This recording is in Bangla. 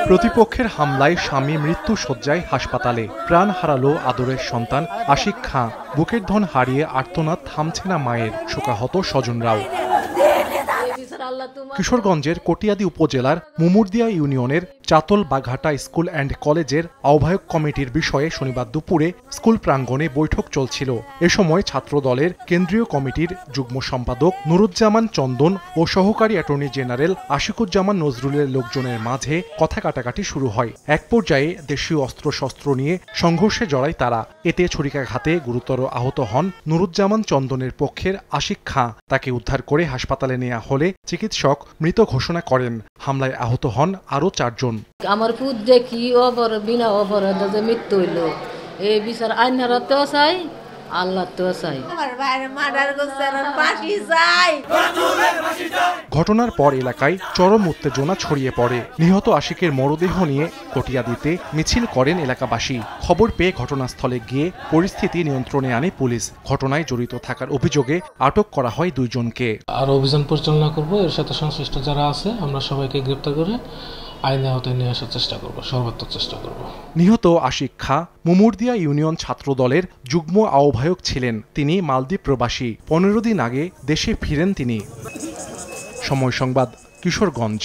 প্রতিপক্ষের হামলায় স্বামী মৃত্যুশয্যায় হাসপাতালে, প্রাণ হারালো আদরের সন্তান আশিক খাঁ। বুকের ধন হারিয়ে আর্তনাদ থামছে না মায়ের, শোকাহত স্বজনরাও। কিশোরগঞ্জের কটিয়াদী উপজেলার মুমুরদিয়া ইউনিয়নের চাতল বাঘাটা স্কুল অ্যান্ড কলেজের আহ্বায়ক কমিটির বিষয়ে শনিবার দুপুরে স্কুল প্রাঙ্গণে বৈঠক চলছিল। এ সময় ছাত্র দলের কেন্দ্রীয় কমিটির যুগ্ম সম্পাদক নুরুজ্জামান চন্দন ও সহকারী অ্যাটর্নি জেনারেল আশিকুজ্জামান নজরুলের লোকজনের মাঝে কথা কাটাকাটি শুরু হয়। এক পর্যায়ে দেশীয় অস্ত্রশস্ত্র নিয়ে সংঘর্ষে জড়ায় তারা। এতে ছুরিকাঘাতে গুরুতর আহত হন নুরুজ্জামান চন্দনের পক্ষের আশিক খাঁ। তাকে উদ্ধার করে হাসপাতালে নেওয়া হলে চিকিৎসক মৃত ঘোষণা করেন। হামলায় আহত হন আরও 4 জন। আমার পুত যে কি বিনা অপরাধে মৃত্যু হইল, এই বিচার আইনারা তো চাই, আল্লাহ তো চাই। ঘটনার পর এলাকায় চরম উত্তেজনা ছড়িয়ে পড়ে। নিহত আশিকের মরদেহ নিয়ে কটিয়াদীতে মিছিল করেন এলাকাবাসী। খবর পেয়ে ঘটনাস্থলে গিয়ে পরিস্থিতি নিয়ন্ত্রণে আনে পুলিশ। ঘটনায় জড়িত থাকার অভিযোগে আটক করা হয় 2 জনকে। আর অভিযান পরিচালনা করব, এর সাথে সংশ্লিষ্ট যারা আছে আমরা সবাইকে গ্রেপ্তার করে আইনের আওতায় নিয়ে আসার চেষ্টা করব, সর্বাত্মক চেষ্টা করব। নিহত আশিক খাঁ মুমুরদিয়া ইউনিয়ন ছাত্র দলের যুগ্ম আহ্বায়ক ছিলেন। তিনি মালদ্বীপ প্রবাসী। 15 দিন আগে দেশে ফিরেন তিনি। সময় সংবাদ, কিশোরগঞ্জ।